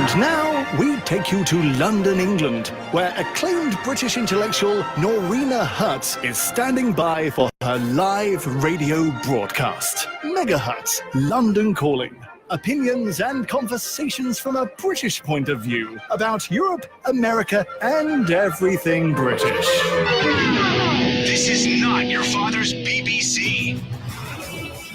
And now we take you to London, England, where acclaimed British intellectual Noreena Hertz is standing by for her live radio broadcast. MegaHertz, London Calling. Opinions and conversations from a British point of view about Europe, America, and everything British. This is not your father's BBC.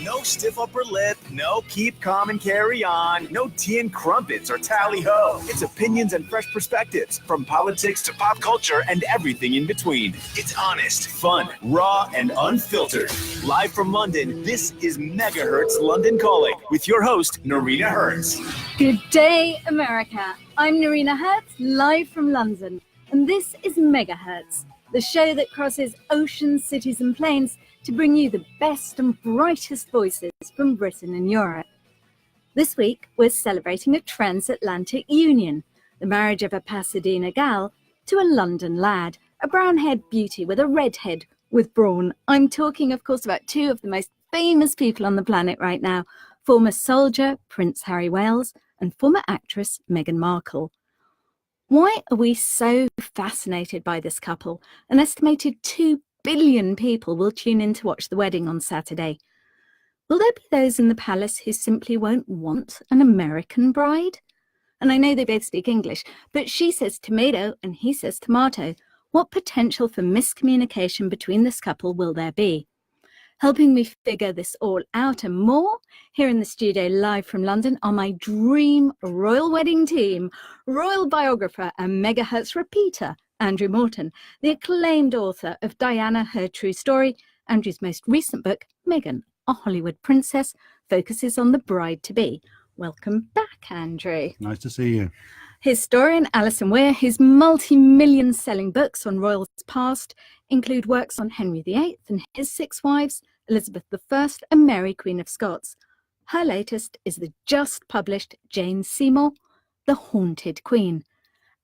No stiff upper lip, no keep calm and carry on, no tea and crumpets or tally-ho. It's opinions and fresh perspectives from politics to pop culture and everything in between. It's honest, fun, raw, and unfiltered. Live from London, this is MegaHertz London Calling with your host, Noreena Hertz. Good day, America. I'm Noreena Hertz, live from London, and this is MegaHertz, the show that crosses oceans, cities, and plains to bring you the best and brightest voices from Britain and Europe. This week, we're celebrating a transatlantic union, the marriage of a Pasadena gal to a London lad, a brown-haired beauty with a red head with brawn. I'm talking, of course, about two of the most famous people on the planet right now, former soldier Prince Harry Wales and former actress Meghan Markle. Why are we so fascinated by this couple? An estimated 2 billion people will tune in to watch the wedding on Saturday. Will there be those in the palace who simply won't want an American bride? And I know they both speak English, but she says tomato and he says tomato. What potential for miscommunication between this couple will there be? Helping me figure this all out and more, here in the studio live from London are my dream royal wedding team, royal biographer and MegaHertz repeater, Andrew Morton, the acclaimed author of Diana, Her True Story. Andrew's most recent book, Meghan, a Hollywood Princess, focuses on the bride-to-be. Welcome back, Andrew. Nice to see you. Historian Alison Weir, whose multi-million selling books on royals past include works on Henry VIII and his 6 wives, Elizabeth I and Mary, Queen of Scots. Her latest is the just-published Jane Seymour, The Haunted Queen.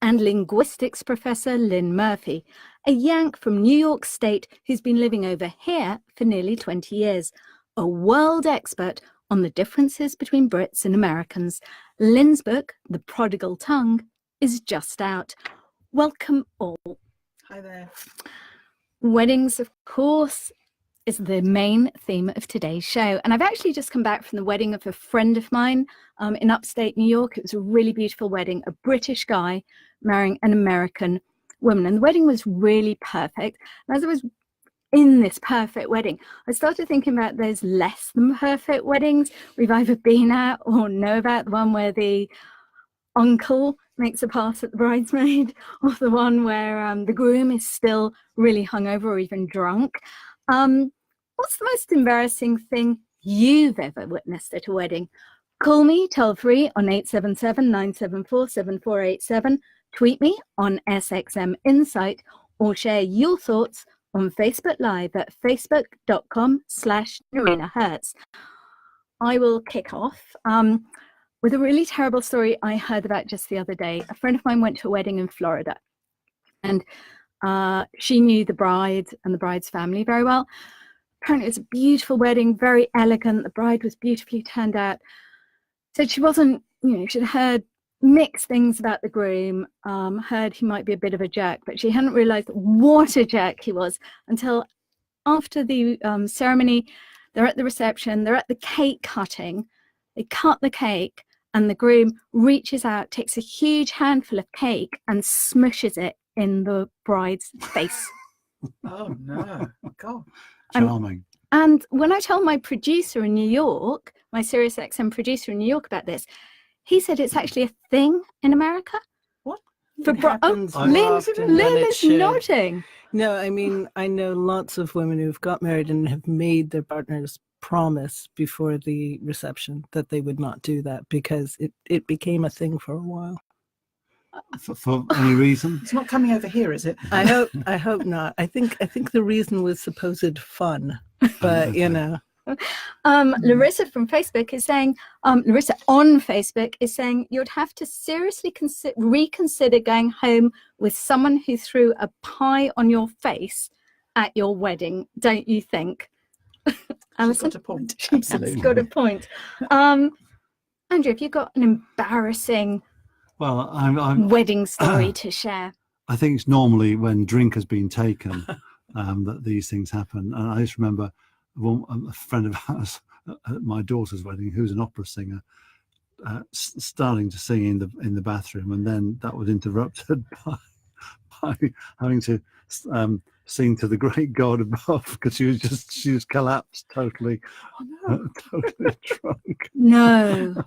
And linguistics professor Lynne Murphy, a Yank from New York State who's been living over here for nearly 20 years, a world expert on the differences between Brits and Americans. Lynne's book, The Prodigal Tongue, is just out. Welcome all. Hi there. Weddings, of course, is the main theme of today's show. And I've actually just come back from the wedding of a friend of mine in upstate New York. It was a really beautiful wedding, a British guy marrying an American woman. And the wedding was really perfect. And as I was in this perfect wedding, I started thinking about those less than perfect weddings we've either been at or know about, the one where the uncle makes a pass at the bridesmaid, or the one where the groom is still really hungover or even drunk. What's the most embarrassing thing you've ever witnessed at a wedding? Call me toll-free on 877-974-7487, tweet me on SXM Insight, or share your thoughts on Facebook Live at facebook.com/Noreena Hertz. I will kick off with a really terrible story I heard about just the other day. A friend of mine went to a wedding in Florida, and she knew the bride and the bride's family very well. Apparently it was a beautiful wedding, very elegant. The bride was beautifully turned out. So she wasn't, she'd heard mixed things about the groom, heard he might be a bit of a jerk, but she hadn't realized what a jerk he was until after the ceremony. They're at the reception, they're at the cake cutting. They cut the cake, and the groom reaches out, takes a huge handful of cake and smushes it in the bride's face. Oh, no. God. Charming. And when I told my producer in New York, my Sirius XM producer in New York about this, he said it's actually a thing in America. What? For Lynne is nodding. No, I mean, I know lots of women who've got married and have made their partners promise before the reception that they would not do that because it became a thing for a while. For any reason? It's not coming over here, is it? I hope not. I think the reason was supposed fun, but Larissa from Facebook is saying, Larissa on Facebook is saying you'd have to seriously reconsider going home with someone who threw a pie on your face at your wedding, don't you think? Alison? She's got a point. Absolutely. Got a point. Andrew, have you got an embarrassing Well, I'm wedding story to share? I think it's normally when drink has been taken that these things happen. And I just remember a friend of ours at my daughter's wedding, who's an opera singer, starting to sing in the bathroom, and then that was interrupted by having to sing to the great God above, because she was collapsed totally, totally drunk. No.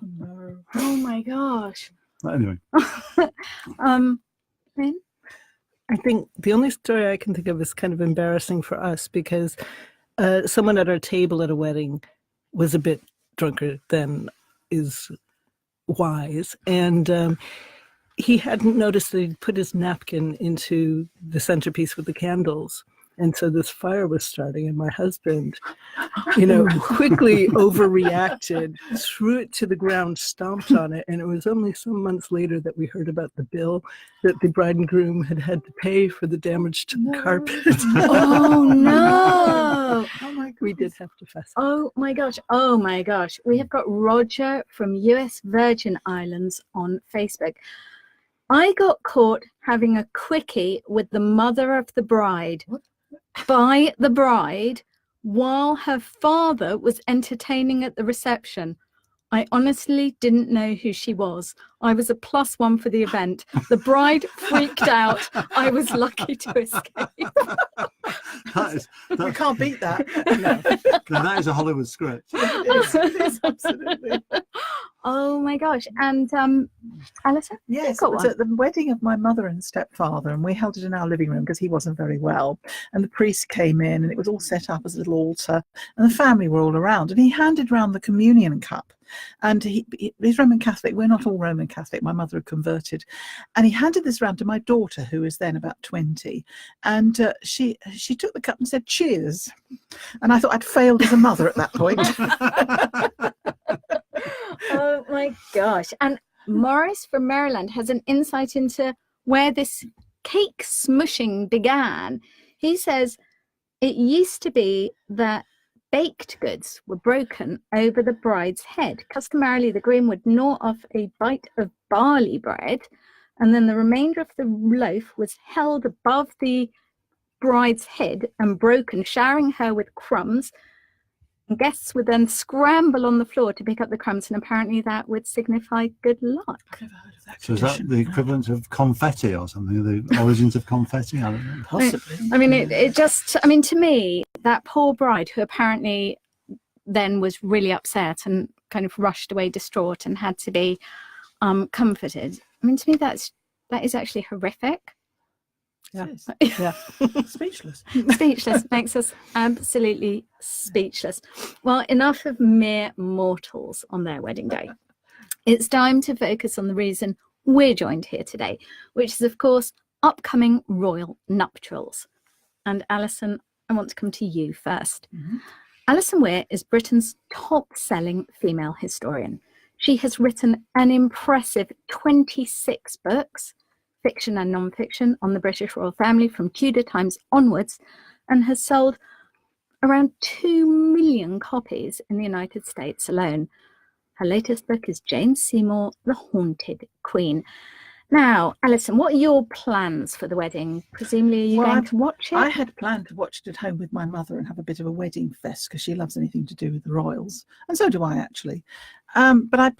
Oh my gosh. But anyway, Lynne? I think the only story I can think of is kind of embarrassing for us, because someone at our table at a wedding was a bit drunker than is wise, and he hadn't noticed that he'd put his napkin into the centerpiece with the candles. And so this fire was starting, and my husband, quickly overreacted, threw it to the ground, stomped on it. And it was only some months later that we heard about the bill that the bride and groom had to pay for the damage to the carpet. Oh, no. Oh my God. We did have to fuss. Oh, my gosh. Oh, my gosh. We have got Roger from US Virgin Islands on Facebook. I got caught having a quickie with the mother of the bride. What? By the bride while her father was entertaining at the reception. I honestly didn't know who she was. I was a +1 for the event. The bride freaked out. I was lucky to escape. You can't beat that. No, that is a Hollywood script. It is, absolutely. Oh my gosh. And Alison? Yes, Got it was one. at the wedding of my mother and stepfather, and we held it in our living room because he wasn't very well. And the priest came in, and it was all set up as a little altar, and the family were all around, and he handed round the communion cup. And he's Roman Catholic. We're not all Roman Catholic. My mother had converted, and he handed this round to my daughter, who was then about 20, and she took the cup and said, "Cheers." And I thought I'd failed as a mother at that point. Oh my gosh. And Morris from Maryland has an insight into where this cake smushing began. He says it used to be that baked goods were broken over the bride's head. Customarily, the groom would gnaw off a bite of barley bread, and then the remainder of the loaf was held above the bride's head and broken, showering her with crumbs. And guests would then scramble on the floor to pick up the crumbs, and apparently that would signify good luck. I've never heard of that. So is that the equivalent of confetti or something? The origins of confetti? I don't know. Possibly. I mean, it just, I mean, to me, that poor bride who apparently then was really upset and kind of rushed away distraught and had to be comforted. I mean, to me, that is actually horrific. Yeah. Yeah. Speechless. Speechless. Makes us absolutely speechless. Well, enough of mere mortals on their wedding day. It's time to focus on the reason we're joined here today, which is, of course, upcoming royal nuptials. And Alison, I want to come to you first. Mm-hmm. Alison Weir is Britain's top-selling female historian. She has written an impressive 26 books, fiction and non-fiction, on the British royal family from Tudor times onwards, and has sold around 2 million copies in the United States alone. Her latest book is Jane Seymour, The Haunted Queen. Now, Alison, what are your plans for the wedding? Presumably, are you going to watch it? I had planned to watch it at home with my mother and have a bit of a wedding fest, because she loves anything to do with the royals, and so do I, actually. But I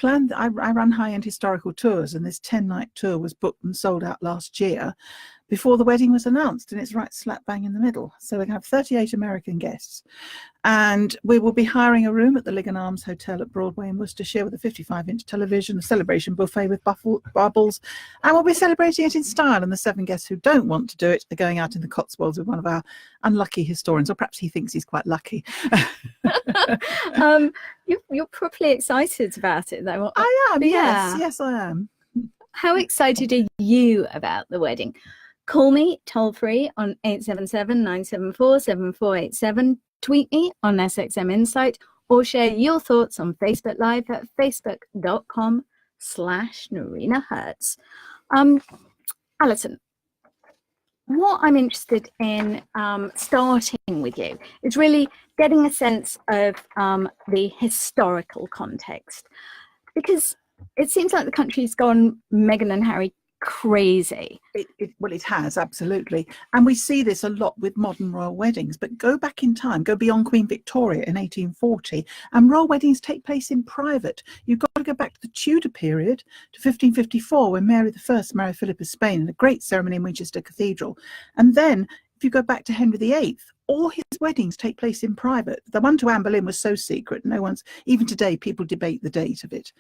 run high-end historical tours, and this 10-night tour was booked and sold out last year before the wedding was announced, and it's right slap bang in the middle. So we have 38 American guests, and we will be hiring a room at the Ligon Arms Hotel at Broadway in Worcestershire with a 55-inch television, a celebration buffet with bubbles, and we'll be celebrating it in style. And the 7 guests who don't want to do it are going out in the Cotswolds with one of our unlucky historians, or perhaps he thinks he's quite lucky. You're properly excited about it, though. I am, Yeah. yes, I am. How excited are you about the wedding? Call me toll-free on 877-974-7487. Tweet me on SXM Insight, or share your thoughts on Facebook Live at facebook.com/Noreena Hertz. Alison, what I'm interested in starting with you is really getting a sense of the historical context, because It seems like the country's gone Meghan and Harry crazy. Well, it has, absolutely. And we see this a lot with modern royal weddings. But go back in time, go beyond Queen Victoria in 1840, and royal weddings take place in private. You've got to go back to the Tudor period, to 1554, when Mary I married Philip of Spain in a great ceremony in Winchester Cathedral. And then, if you go back to Henry VIII, all his weddings take place in private. The one to Anne Boleyn was so secret, no one's, even today, people debate the date of it.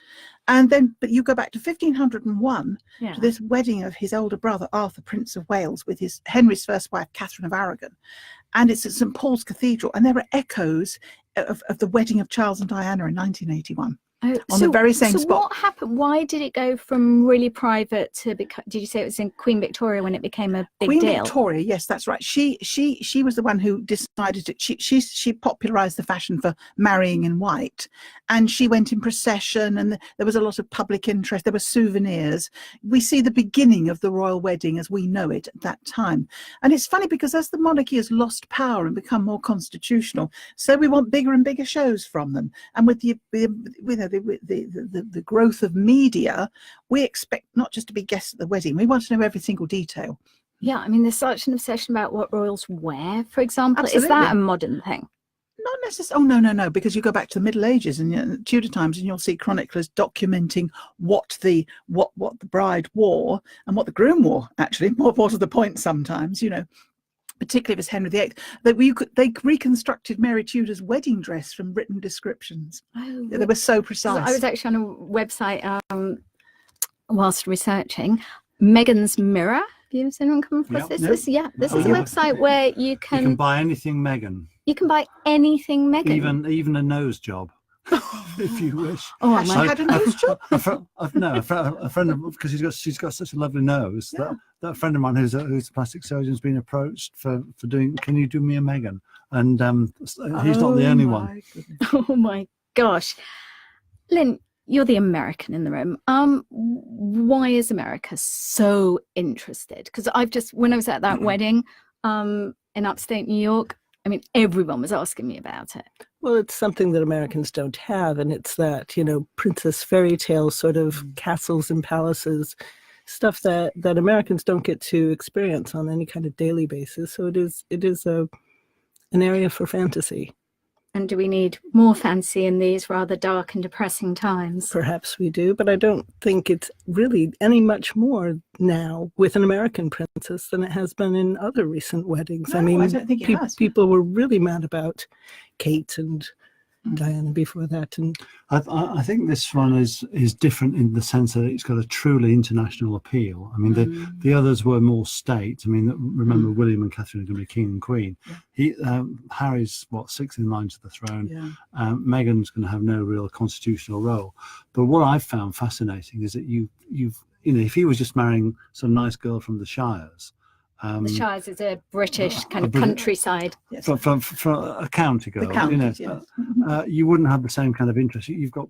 And then, but you go back to 1501 to this wedding of his older brother, Arthur, Prince of Wales, with his Henry's first wife, Catherine of Aragon. And it's at St. Paul's Cathedral. And there are echoes of the wedding of Charles and Diana in 1981. On the very same spot. So what happened? Why did it go from really private to did you say it was in Queen Victoria when it became a big deal? Queen Victoria, yes, that's right. She was the one who decided it. She popularised the fashion for marrying in white, and she went in procession, and there was a lot of public interest. There were souvenirs. We see the beginning of the royal wedding as we know it at that time. And it's funny because as the monarchy has lost power and become more constitutional, so we want bigger and bigger shows from them. And with the growth of media, we expect not just to be guests at the wedding, we want to know every single detail. Yeah, I mean, there's such an obsession about what royals wear, for example. Absolutely. Is that a modern thing? Not necessarily. Oh, no, because you go back to the Middle Ages and Tudor times, and you'll see chroniclers documenting what the bride wore and what the groom wore, actually, more to the point sometimes, particularly if it's Henry VIII, they reconstructed Mary Tudor's wedding dress from written descriptions. Oh, they were so precise. I was actually on a website whilst researching Meghan's Mirror. Have you seen anyone come across this? This is a website where you can buy anything Meghan. You can buy anything Meghan. Even a nose job. If you wish. Oh, she had a nose job? A friend of, because she's got such a lovely nose. Yeah. That friend of mine who's a plastic surgeon has been approached for doing. Can you do me a Meghan? And he's not the only one. Goodness. Oh my gosh, Lynne, you're the American in the room. Why is America so interested? Because when I was at that wedding in upstate New York, I mean, everyone was asking me about it. Well, it's something that Americans don't have, and it's that, princess fairy tale sort of castles and palaces, stuff that Americans don't get to experience on any kind of daily basis. So it is an area for fantasy. And do we need more fancy in these rather dark and depressing times? Perhaps we do, but I don't think it's really any much more now with an American princess than it has been in other recent weddings. No, I don't think it has. People were really mad about Kate and Diana before that, and I think this one is different in the sense that it's got a truly international appeal. I mean, the others were more state. I mean, remember William and Catherine are going to be king and queen. Yeah. Harry's sixth in line to the throne. Yeah. Meghan's going to have no real constitutional role. But what I've found fascinating is that if he was just marrying some nice girl from the Shires. The Shires is a British kind of countryside. Yes. From a county girl, yes. You wouldn't have the same kind of interest. You've got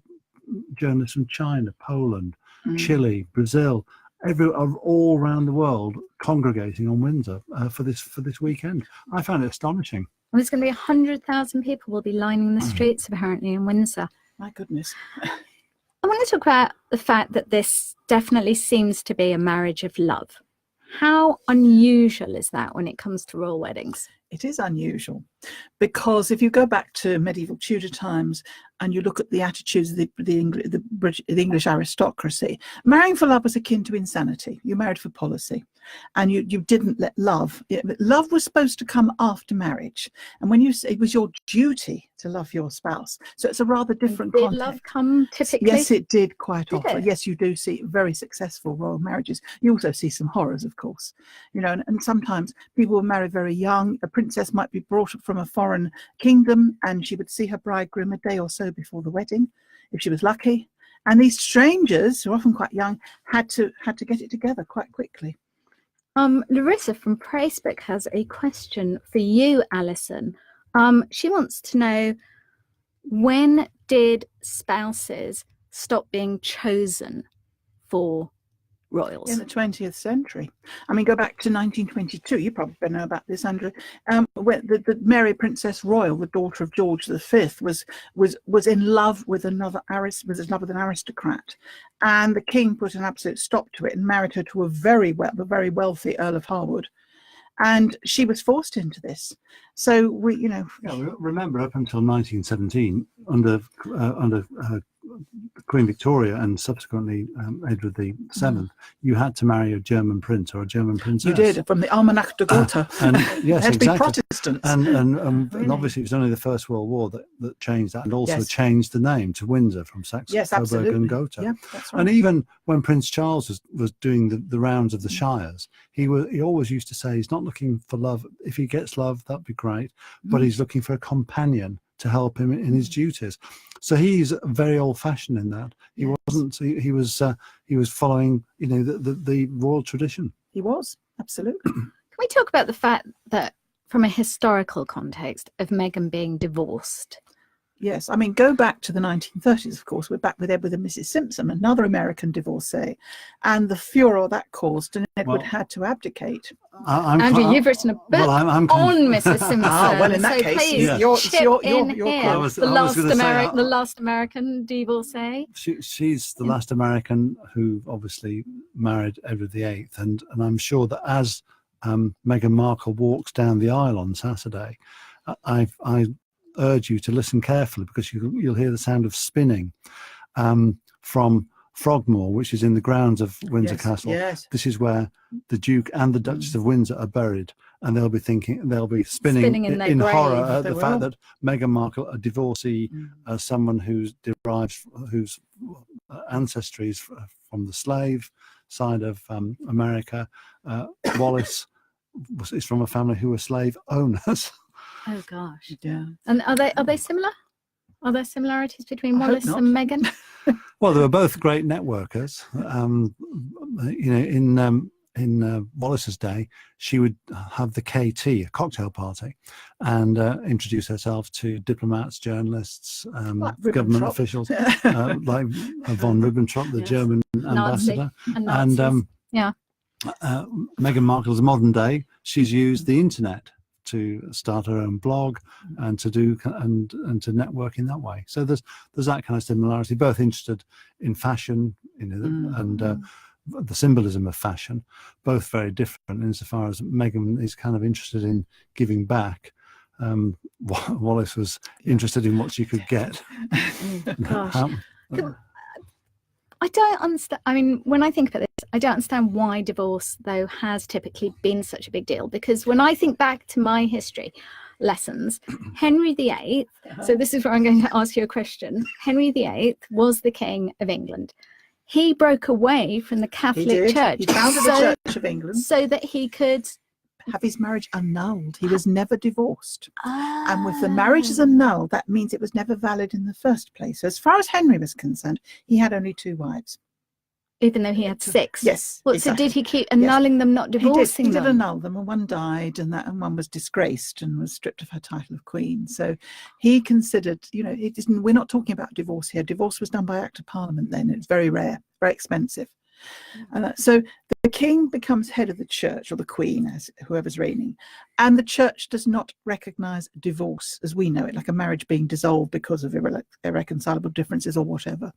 journalists from China, Poland, Chile, Brazil, all around the world congregating on Windsor for this weekend. I found it astonishing. Well, there's going to be 100,000 people will be lining the streets apparently in Windsor. My goodness. I want to talk about the fact that this definitely seems to be a marriage of love. How unusual is that when it comes to royal weddings? It is unusual because if you go back to medieval Tudor times and you look at the attitudes of the English aristocracy, marrying for love was akin to insanity. You married for policy, and you didn't let love. Love was supposed to come after marriage, and it was your duty to love your spouse. So it's a rather different context. Did love come typically? Yes, it did quite often. Yes, you do see very successful royal marriages. You also see some horrors, of course. And sometimes people were married very young. A princess might be brought up from a foreign kingdom, and she would see her bridegroom a day or so before the wedding, if she was lucky. And these strangers, who are often quite young, had to get it together quite quickly. Larissa from Facebook has a question for you, Alison. She wants to know, when did spouses stop being chosen for royals. In the 20th century. I mean, go back to 1922. You probably know about this, Andrew. When the Mary Princess Royal, the daughter of George V, was in love with an aristocrat, and the king put an absolute stop to it and married her to a very wealthy Earl of Harwood, and she was forced into this. So we remember up until 1917, under Queen Victoria and subsequently Edward VII, you had to marry a German prince or a German princess. You did, from the Almanach de Gotha. And yes, they had to exactly. be Protestants. And Really? obviously it was only the First World War that changed that, and also Yes. changed the name to Windsor from Saxe, Coburg and Gotha. Yeah, that's right. And even when Prince Charles was doing the rounds of the shires, he always used to say he's not looking for love. If he gets love, that'd be great, but he's looking for a companion to help him in his duties. So he's very old-fashioned in that. He wasn't. He was following, the royal tradition. He was, absolutely. Can we talk about the fact that, from a historical context, of Meghan being divorced? Yes, I mean, go back to the 1930s, of course. We're back with Edward and Mrs. Simpson, another American divorcee, and the furor that caused, and Edward had to abdicate. Andrew, you've written a book on Mrs. Simpson. Well, in that so case, please your chip in here. call. The last American divorcee. She's the last American who obviously married Edward VIII, and I'm sure that as Meghan Markle walks down the aisle on Saturday, I urge you to listen carefully, because you'll hear the sound of spinning from Frogmore, which is in the grounds of Windsor Castle. Yes. This is where the Duke and the Duchess of Windsor are buried, and they'll be spinning in horror at the fact that Meghan Markle, a divorcee, someone whose ancestry is from the slave side of America, Wallace is from a family who were slave owners. Oh gosh. Yeah. And are they similar? Are there similarities between Wallace and Meghan? Well, they were both great networkers. In Wallace's day, she would have the KT, a cocktail party, and introduce herself to diplomats, journalists, government officials, like von Ribbentrop, the German ambassador. And Meghan Markle's modern day, she's used the internet to start her own blog and to do and to network in that way. So there's that kind of similarity. Both interested in fashion, and the symbolism of fashion. Both very different insofar as Meghan is kind of interested in giving back. Wallace was interested in what she could get. Gosh. I don't understand. I mean, when I think about this, I don't understand why divorce, though, has typically been such a big deal. Because when I think back to my history lessons, Henry VIII, so this is where I'm going to ask you a question. Henry VIII was the King of England. He broke away from the Catholic Church. He founded the Church of England so that he could have his marriage annulled. He was never divorced. And with the marriage is annulled, that means it was never valid in the first place. So as far as Henry was concerned, he had only 2 wives. Even though he had 6? Yes. What, exactly. So did he keep annulling them, not divorcing them? He did annul them, and one died, and one was disgraced and was stripped of her title of queen. So he considered, we're not talking about divorce here. Divorce was done by Act of Parliament then. It was very rare, very expensive. So the king becomes head of the church, or the queen, as whoever's reigning, and the church does not recognize divorce as we know it, like a marriage being dissolved because of irreconcilable differences or whatever.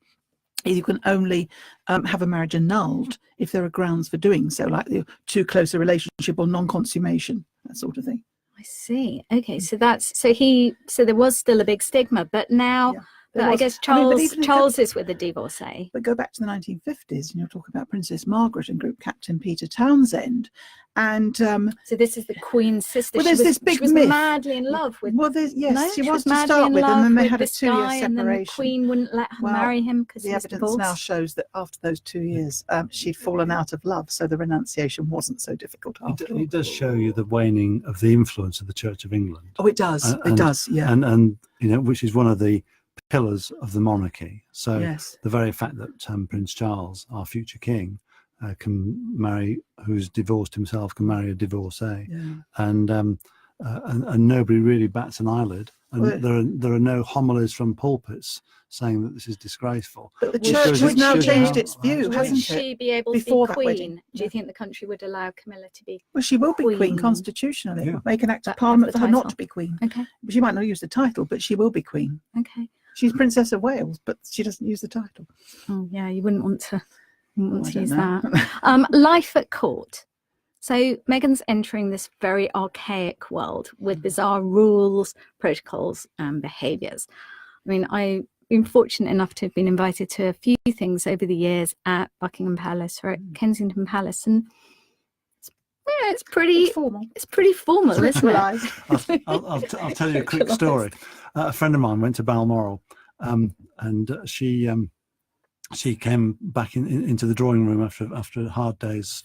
You can only have a marriage annulled if there are grounds for doing so, like the too close a relationship or non-consummation, that sort of thing. I see. Okay, so there was still a big stigma, but now. Yeah. But I guess Charles is with a divorcee. But go back to the 1950s, and you're talking about Princess Margaret and Group Captain Peter Townsend. And so this is the Queen's sister. Well, there's this big myth. She was madly in love with. Well, she was to start with, and then they had a 2-year separation. And then the Queen wouldn't let her marry him because he was the evidence divorced. now shows that after those 2 years, she'd fallen out of love, so the renunciation wasn't so difficult after all. It does show you the waning of the influence of the Church of England. Oh, it does. It does. Yeah. And which is one of the pillars of the monarchy. So the very fact that Prince Charles, our future king, can marry, who's divorced himself, can marry a divorcee, and nobody really bats an eyelid and there are no homilies from pulpits saying that this is disgraceful. But the Which church shows has it now shows changed how- its view, how- hasn't Would it? she be able Before to that be wedding. queen? Do you think the country would allow Camilla to be? Well, she will be queen Queen. constitutionally. Yeah. Make an act of But parliament have for the her not title. to be queen. Okay, She might not use the title, but she will be queen. okay. She's Princess of Wales, but she doesn't use the title. Oh, yeah, you wouldn't want to I don't use know. that. Life at court. So Meghan's entering this very archaic world with bizarre rules, protocols, and behaviours. I mean, I've been fortunate enough to have been invited to a few things over the years at Buckingham Palace or at Kensington Palace, and it's pretty It's formal. It's pretty formal, isn't it? Ritualised. I'll tell you a quick story. A friend of mine went to Balmoral, and she came back into the drawing room after hard days,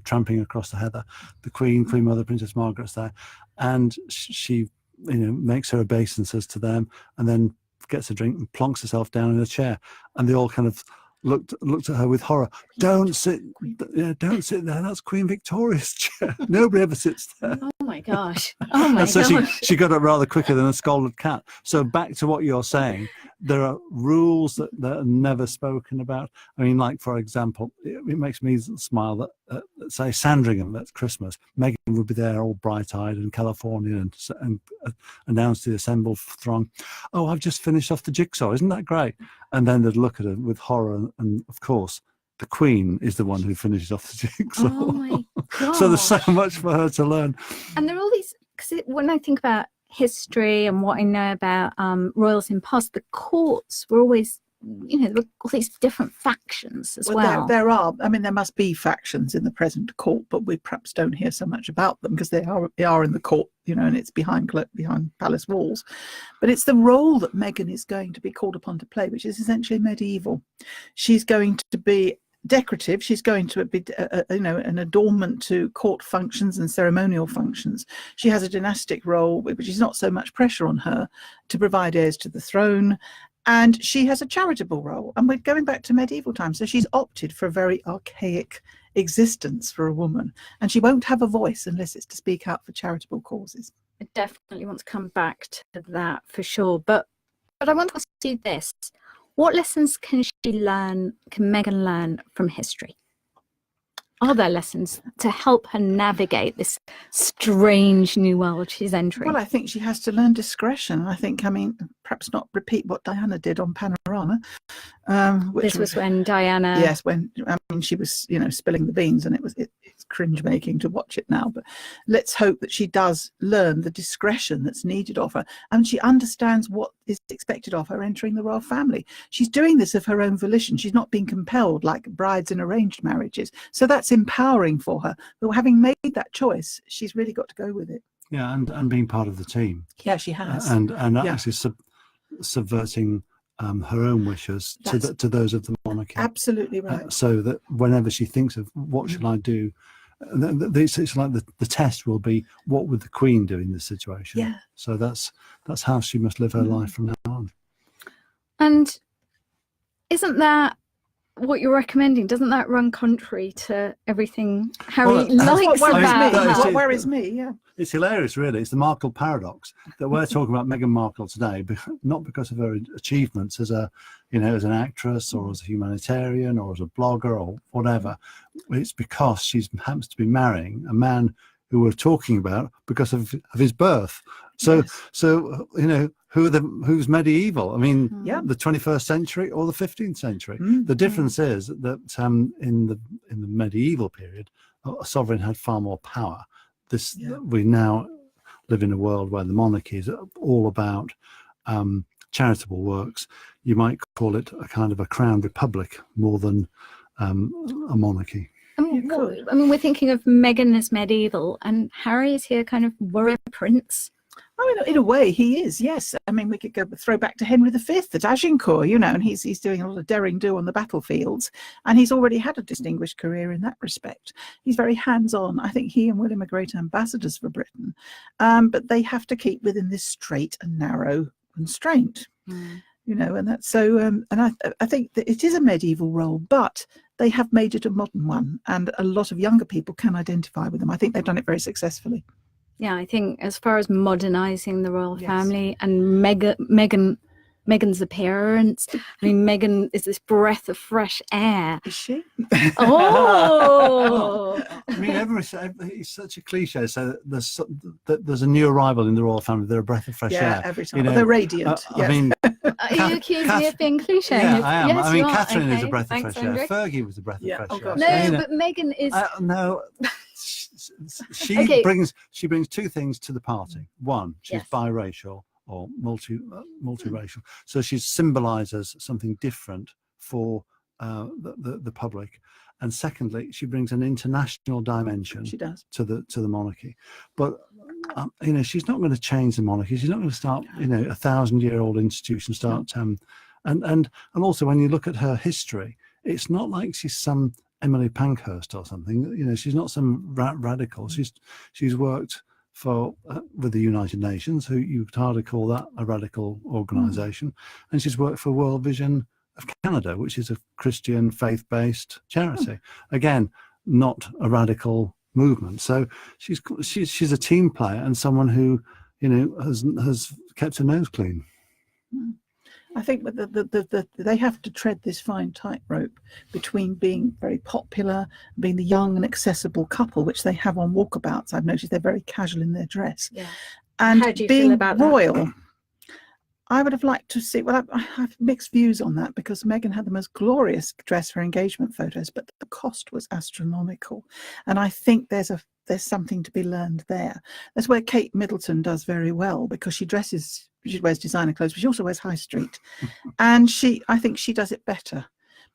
tramping across the heather. The Queen Mother, Princess Margaret's there, and she makes her obeisances to them, and then gets a drink and plonks herself down in a chair, and they all kind of looked at her with horror. Don't sit there. That's Queen Victoria's chair. Nobody ever sits there. Oh my gosh! Oh my And so gosh! she got up rather quicker than a scalded cat. So back to what you're saying, there are rules that are never spoken about. I mean, like, for example, it makes me smile that, say, Sandringham at Christmas, Meghan would be there all bright-eyed in California and announce to the assembled throng, "Oh, I've just finished off the jigsaw. Isn't that great?" And then they'd look at her with horror. And of course, the Queen is the one who finishes off the jigsaw. Oh my gosh! So there's so much for her to learn. And there are all these, because when I think about history and what I know about royals in past, the courts were always, there were all these different factions as well. There are. I mean, there must be factions in the present court, but we perhaps don't hear so much about them because they are in the court, and it's behind palace walls. But it's the role that Meghan is going to be called upon to play, which is essentially medieval. She's going to be decorative. She's going to be an adornment to court functions and ceremonial functions. She has a dynastic role, which is not so much pressure on her to provide heirs to the throne, and she has a charitable role, and we're going back to medieval times. So she's opted for a very archaic existence for a woman, and she won't have a voice unless it's to speak out for charitable causes. I definitely want to come back to that for sure, but I want to ask you this. What lessons can Meghan learn from history? Are there lessons to help her navigate this strange new world she's entering? Well, I think she has to learn discretion. I mean, perhaps not repeat what Diana did on Panorama. This was when Diana... Yes, she was, spilling the beans, and it's cringe-making to watch it now. But let's hope that she does learn the discretion that's needed of her, and she understands what is expected of her entering the royal family. She's doing this of her own volition. She's not being compelled like brides in arranged marriages. So that's empowering for her. But having made that choice, she's really got to go with it. Yeah, and being part of the team. Yeah, she has. And actually subverting her own wishes to those of the monarchy. Absolutely right. So that whenever she thinks of what should I do, it's like the test will be, what would the Queen do in this situation? Yeah. So that's how she must live her life from now on. And isn't that what you're recommending? Doesn't that run contrary to everything Harry likes about her? What worries me, yeah. It's hilarious, really. It's the Markle paradox that we're talking about Meghan Markle today, not because of her achievements as as an actress or as a humanitarian or as a blogger or whatever. It's because she happens to be marrying a man who we're talking about because of his birth. So, Yes. who's medieval? I mean, Yeah. the 21st century or the 15th century. The difference is that in the medieval period, a sovereign had far more power. We now live in a world where the monarchy is all about charitable works. You might call it a kind of a crown republic more than a monarchy. We're thinking of Meghan as medieval, and Harry is here kind of warrior prince. I mean, in a way, he is, yes. I mean, we could throw back to Henry V at Agincourt, and he's doing a lot of daring do on the battlefields, and he's already had a distinguished career in that respect. He's very hands-on. I think he and William are great ambassadors for Britain, but they have to keep within this straight and narrow constraint, and that's so. And I think that it is a medieval role, but they have made it a modern one, and a lot of younger people can identify with them. I think they've done it very successfully. Yeah, I think as far as modernising the royal Yes. family and Meghan's appearance, I mean, Meghan is this breath of fresh air. Is she? Oh, I mean, it's such a cliche. So there's a new arrival in the royal family. They're a breath of fresh Yeah, air. every time. You know, They're radiant. I yes. mean, are you accusing me of being cliche? yeah, I am. Yes, I mean, you are. Catherine is a Okay, breath of thanks, fresh air. Andrew. Fergie was a breath Yeah. of Oh, fresh gosh. air. No, You know, but Meghan is. no. She Okay. brings two things to the party. One, she's Yes. biracial or multiracial, so she symbolises something different for the public. And secondly, she brings an international dimension She does. to the monarchy. But you know, she's not going to change the monarchy. She's not going to start, you know, 1,000-year-old institution start. And also when you look at her history, it's not like she's some Emily Pankhurst or something. You know, she's not some radical. She's worked for with the United Nations, who you could hardly call that a radical organisation, and she's worked for World Vision of Canada, which is a Christian faith-based charity. Again, not a radical movement. So she's a team player and someone who, you know, has kept her nose clean. I think they have to tread this fine tightrope between being very popular, being the young and accessible couple, which they have on walkabouts. I've noticed they're very casual in their dress. Yeah. And How do you being feel about that? royal. I would have liked to see, well, I have mixed views on that because Meghan had the most glorious dress for engagement photos, but the cost was astronomical. And I think there's something to be learned there. That's where Kate Middleton does very well, because she wears designer clothes, but she also wears high street. And I think she does it better.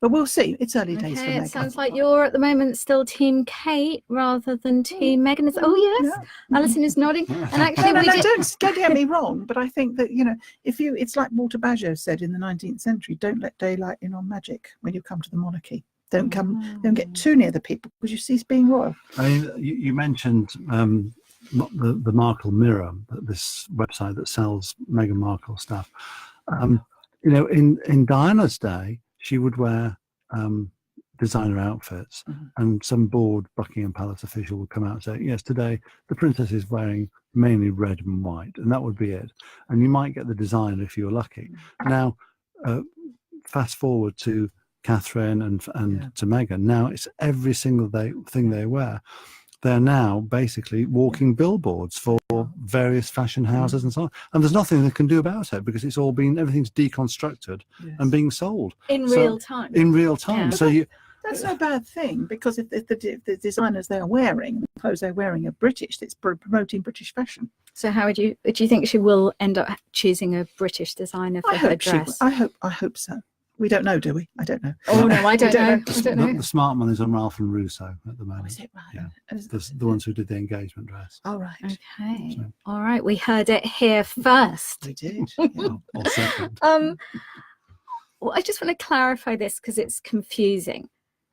But we'll see. It's early days for Okay, Meghan. it sounds like you're at the moment still Team Kate rather than Team Meghan. Oh yes, Yeah. Alison is nodding. And actually, No, don't get me wrong, but I think that, you know, it's like Walter Bagehot said in the 19th century, don't let daylight in on magic when you come to the monarchy. Don't get too near the people, because you cease being royal. I mean, you mentioned the Markle Mirror, this website that sells Meghan Markle stuff. You know, in Diana's day, she would wear designer outfits, and some bored Buckingham Palace official would come out and say, yes, today the princess is wearing mainly red and white, and that would be it. And you might get the designer if you were lucky. Now, fast forward to Catherine and to Meghan. Now it's every single thing they wear. They're now basically walking billboards for various fashion houses and so on. And there's nothing they can do about it, because everything's deconstructed and being sold in real time. In real time. Yeah. So that's no bad thing, because if the designers they're wearing, the clothes they're wearing are British, it's promoting British fashion. So how do you think she will end up choosing a British designer for her dress? I hope so. We don't know, do we? I don't know. Oh no, I don't know. I don't know. The smart one is on Ralph and Russo at the moment. Is it right? Yeah, the ones who did the engagement dress. All right. Okay. So- All right. We heard it here first. We did. Yeah. Or second. Well, I just want to clarify this because it's confusing.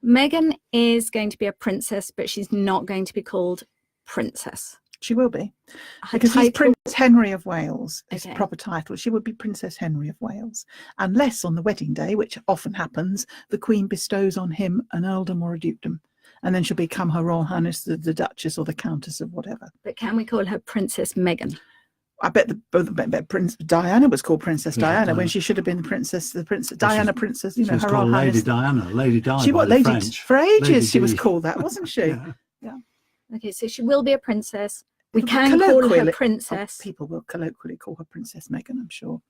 Meghan is going to be a princess, but she's not going to be called princess. She will be, Her because he's title- Prince Henry of Wales. His Okay. proper title. She would be Princess Henry of Wales, unless on the wedding day, which often happens, the Queen bestows on him an earldom or a dukedom, and then she'll become Her Royal Highness the Duchess or the Countess of whatever. But can we call her Princess Meghan? I bet Prince Diana was called Princess Yeah, Diana when Diana. she should have been the Princess Diana, Princess. You She know, was Her Royal called Lady Highness. Diana. Lady Di. She by was the Lady French. for ages. Lady She was Di. called that, wasn't she? Yeah. Okay, so she will be a princess. We People can call her colloquially- princess. People will colloquially call her Princess Meghan, I'm sure.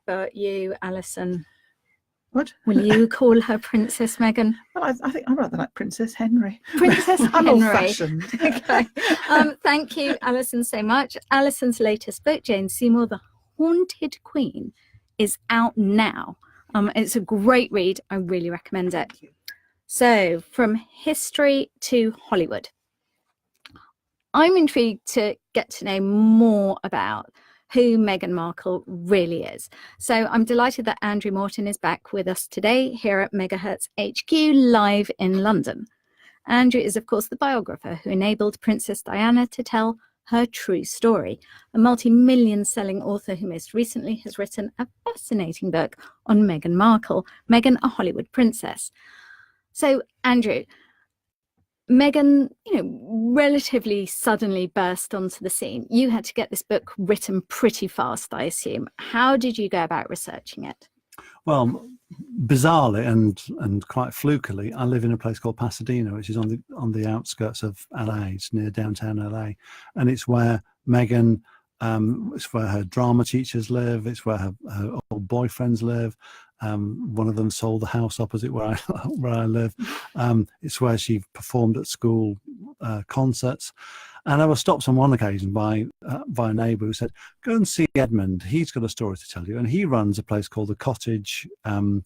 But you, Alison, What? will you call her Princess Meghan? Well, I think I'd rather like Princess Henry. Princess I'm Henry. old-fashioned. Okay. Thank you, Alison, so much. Alison's latest book, Jane Seymour, The Haunted Queen, is out now. It's a great read. I really recommend it. Thank you. So, from history to Hollywood. I'm intrigued to get to know more about who Meghan Markle really is. So I'm delighted that Andrew Morton is back with us today here at MegaHertz HQ live in London. Andrew is, of course, the biographer who enabled Princess Diana to tell her true story, a multi-million selling author who most recently has written a fascinating book on Meghan Markle, Meghan, a Hollywood Princess. So, Andrew, Meghan, relatively suddenly burst onto the scene. You had to get this book written pretty fast, I assume. How did you go about researching it? Well, bizarrely and quite flukily, I live in a place called Pasadena, which is on the outskirts of LA. It's near downtown LA, and it's where Meghan, it's where her drama teachers live. It's where her old boyfriends live. One of them sold the house opposite where I live. It's where she performed at school concerts. And I was stopped on one occasion by a neighbour who said, "Go and see Edmund. He's got a story to tell you." And he runs a place called the Cottage,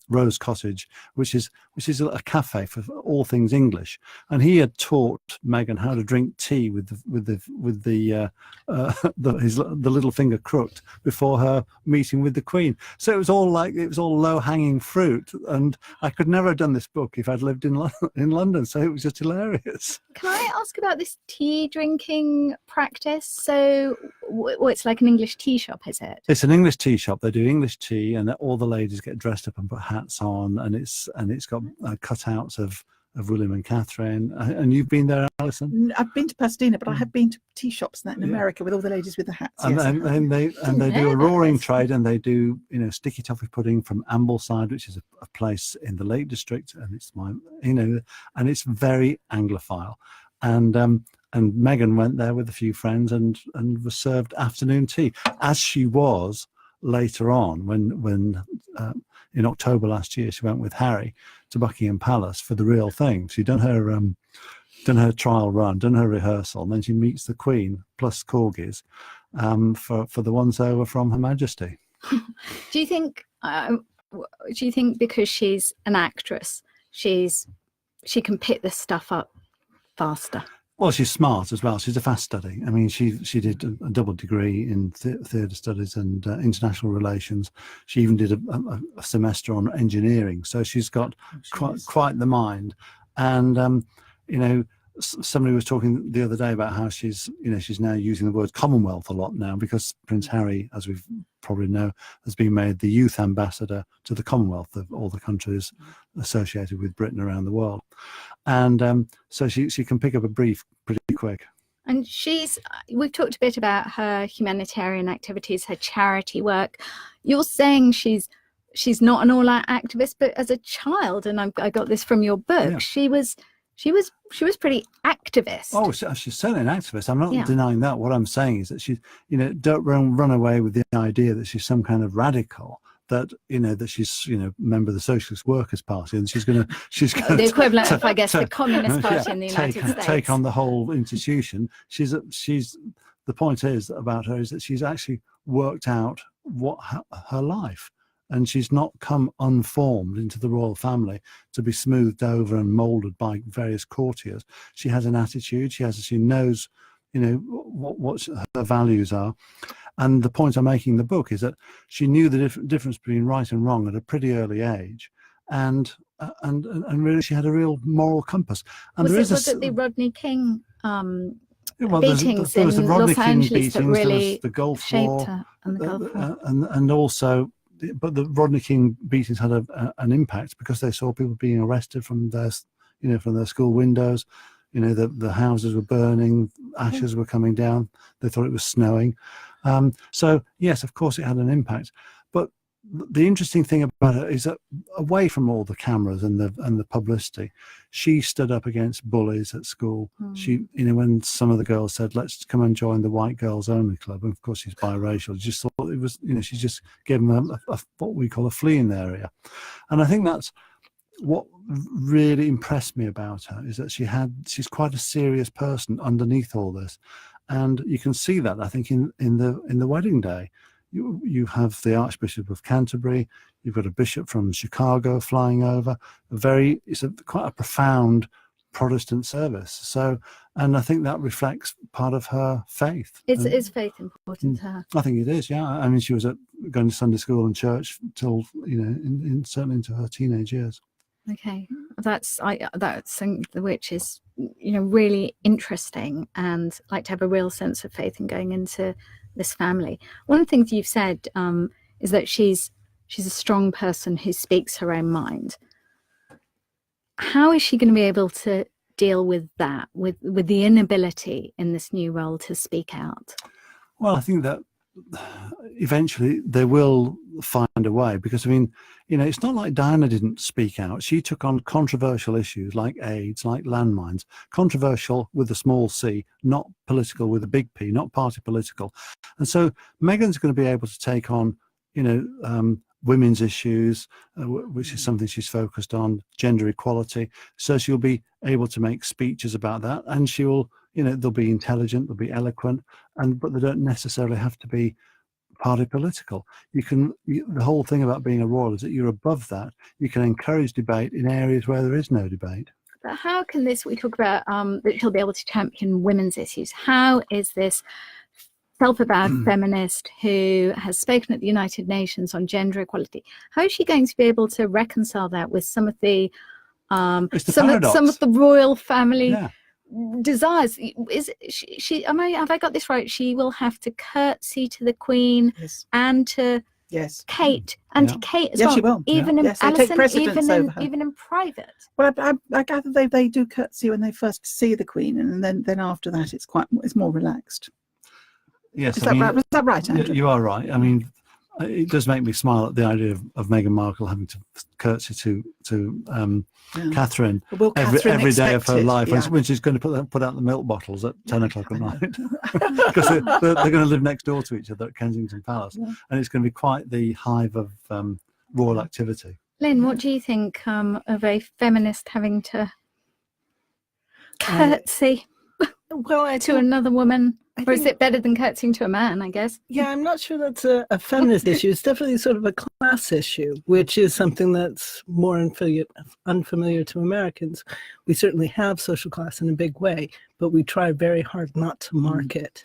Rose Cottage, which is a cafe for all things English. And he had taught Meghan how to drink tea with the little finger crooked before her meeting with the Queen. So it was all low hanging fruit. And I could never have done this book if I'd lived in London. So it was just hilarious. Can I ask about this tea drinking practice? So it's like an English tea shop, is it? It's an English tea shop. They do English tea, and all the ladies get dressed up and put hats on, and it's got cutouts of William and Catherine. And you've been there, Alison? I've been to Pasadena, but I have been to tea shops in America with all the ladies with the hats. And, yes. and they do a roaring trade, and they do sticky toffee pudding from Ambleside, which is a place in the Lake District, and it's and it's very Anglophile. And Meghan went there with a few friends and was served afternoon tea, as she was later on when in October last year she went with Harry to Buckingham Palace for the real thing. She'd done her trial run, done her rehearsal, and then she meets the Queen plus corgis for the once over from Her Majesty. Do you think because she's an actress, she can pick this stuff up faster? Well, she's smart as well. She's a fast study. I mean, she did a double degree in theatre studies and international relations. She even did a semester on engineering. So she's got quite the mind. And somebody was talking the other day about how she's now using the word Commonwealth a lot now, because Prince Harry, as we probably know, has been made the youth ambassador to the Commonwealth of all the countries associated with Britain around the world. And so she can pick up a brief pretty quick. And we've talked a bit about her humanitarian activities, her charity work. You're saying she's not an all-out activist, but as a child, and I got this from your book, yeah. She was pretty activist. Oh, she's certainly an activist. I'm not denying that. What I'm saying is that she, don't run away with the idea that she's some kind of radical. That that she's a member of the Socialist Workers' Party, and she's going the equivalent of, I guess, the Communist Party in the United States. Take on the whole institution. The point is about her is that she's actually worked out what her life. And she's not come unformed into the royal family to be smoothed over and moulded by various courtiers. She has an attitude. She knows, what her values are. And the point I'm making in the book is that she knew the difference between right and wrong at a pretty early age, and really she had a real moral compass. And was it the Rodney King beatings there was the in Rodney Los King Angeles beatings, that really there was the Gulf shaped War, her, and the Gulf War. And also. But the Rodney King beatings had an impact because they saw people being arrested from their school windows. The houses were burning, ashes were coming down. They thought it was snowing. So yes, of course, it had an impact. But the interesting thing about her is that away from all the cameras and the publicity, she stood up against bullies at school. She, when some of the girls said, "Let's come and join the white girls only club," and of course she's biracial, she just thought it was, she just gave them a what we call a fleeing area. And I think that's what really impressed me about her, is that she's quite a serious person underneath all this, and you can see that I think in the wedding day. You have the Archbishop of Canterbury. You've got a bishop from Chicago flying over. It's quite a profound Protestant service. So, and I think that reflects part of her faith. Is faith important to her? I think it is. Yeah. I mean, she was going to Sunday school and church till certainly into her teenage years. Okay, that's something which is really interesting, and like to have a real sense of faith in going into this family. One of the things you've said is that she's a strong person who speaks her own mind. How is she going to be able to deal with that, with the inability in this new role to speak out? Well, I think that eventually they will find a way, because I mean, you know, it's not like Diana didn't speak out. She took on controversial issues like AIDS, like landmines, controversial with a small c, not political with a big P, not party political. And so Meghan's going to be able to take on, you know, women's issues, which is something she's focused on, gender equality. So she'll be able to make speeches about that, and she will, you know, they'll be intelligent, they'll be eloquent, but they don't necessarily have to be party political. The whole thing about being a royal is that you're above that. You can encourage debate in areas where there is no debate. But how can this, we talk about that she'll be able to champion women's issues. How is this self-avowed feminist who has spoken at the United Nations on gender equality, how is she going to be able to reconcile that with some of the some of the royal family desires? Is she have I got this right? She will have to curtsy to the Queen and to Kate and to Kate as well. She will. Even in Alison, even in private. Well, I gather they do curtsy when they first see the Queen, and then after that it's more relaxed. Yes, is that right, Andrew? You are right. I mean, it does make me smile at the idea of Meghan Markle having to curtsy to Catherine every day of her life when she's going to put out the milk bottles at 10 o'clock at night, because they're going to live next door to each other at Kensington Palace, and it's going to be quite the hive of royal activity. Lynne, what do you think of a feminist having to curtsy to another woman? Or is it better than curtsying to a man, I guess? Yeah, I'm not sure that's a feminist issue. It's definitely sort of a class issue, which is something that's more unfamiliar to Americans. We certainly have social class in a big way, but we try very hard not to mark it.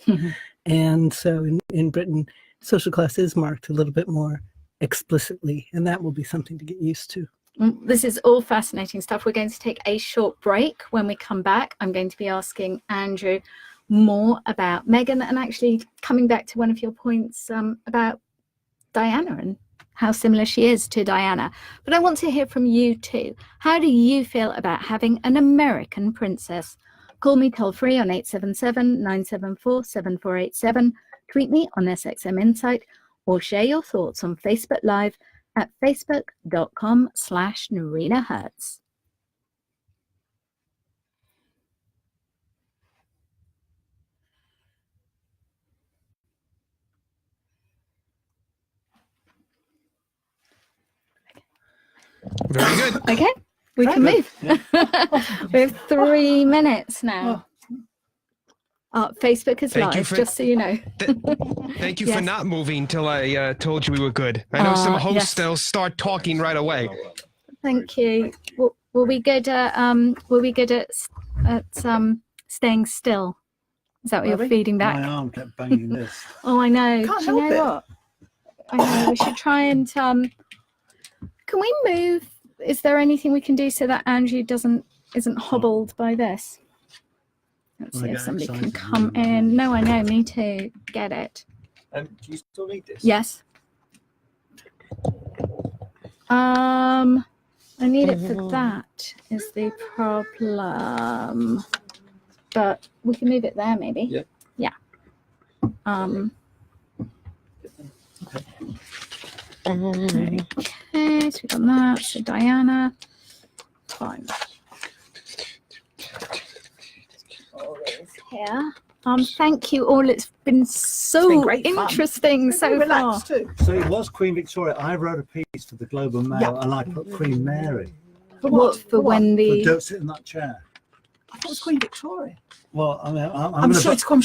And so in Britain, social class is marked a little bit more explicitly, and that will be something to get used to. This is all fascinating stuff. We're going to take a short break. When we come back, I'm going to be asking Andrew more about Meghan, and actually coming back to one of your points about Diana and how similar she is to Diana. But I want to hear from you too. How do you feel about having an American princess? Call me toll free on 877-974-7487, tweet me on SXM Insight, or share your thoughts on Facebook Live at facebook.com/NoreenaHertz. Very good. Okay, we can move. We have 3 minutes now. Facebook is live, just so you know. Thank you for not moving till I told you we were good. I know some hosts they'll start talking right away. Thank you. Were we good at staying still? Is that what you're feeding back? My arm kept banging this. Oh, I know. Can't Do you help know it. what? I know. We should try and can we move? Is there anything we can do so that Andrew isn't hobbled by this? Let's see if somebody can come in. No, I know. Me too. Get it. Do you still need this? Yes. I need it for that is the problem. But we can move it there maybe. Yeah. Yeah. Okay, so we got that. So Diana. Fine. All is here. Thank you all. It's been so great fun. interesting so far. Relaxed too. So it was Queen Victoria. I wrote a piece for the Globe and Mail, and I put Queen Mary. For what? For when the Don't sit in that chair. I thought it was Queen Victoria. Well, I mean, I'm sure it's Queen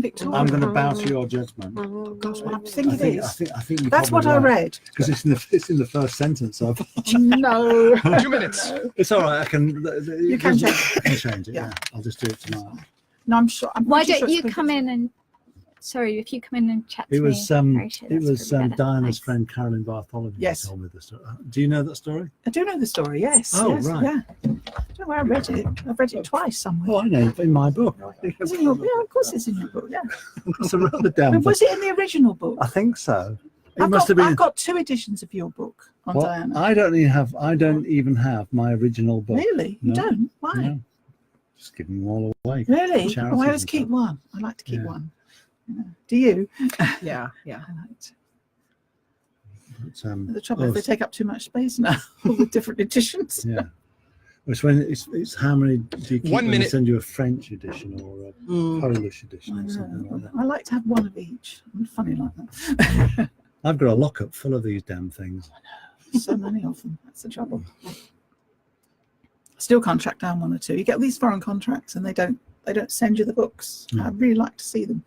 Victoria. I'm going to bow to your judgment. Gosh, well, I think it is. I think you That's what I read. because it's in the first sentence. So No. 2 minutes. it's all right. I can. You can change I can change it. Yeah. Yeah, I'll just do it tomorrow. No, I'm sure. Why don't you come in and sorry, if you come in and chat to It was me. Diana's friend Carolyn Bartholomew who told me the story. Do you know that story? I do know the story. Yes. Oh, yes, right. Yeah. I don't know where I read it. I've read it twice somewhere. Oh, I know. In my book. It's in your, yeah, of course it's in your book. Yeah. It's a rather damn. Was it in the original book? I think so. It I've must have been. I've got 2 editions of your book on Diana. I don't even have my original book. Really? You No. don't? Why? No. Just giving them all away. Really? Charities Oh, I always and keep stuff. one. I like to keep Yeah. one. Yeah. Do you? Yeah. I like to. But, The trouble is oh, they take up too much space now with different editions. yeah. It's when it's how many do you keep 1 when they minute. send you a French edition or a Polish edition or something like that? I like to have one of each. I'm funny like that. I've got a lockup full of these damn things. So many of them. That's the trouble. Still can't track down one or two. You get these foreign contracts and they don't send you the books. I'd really like to see them.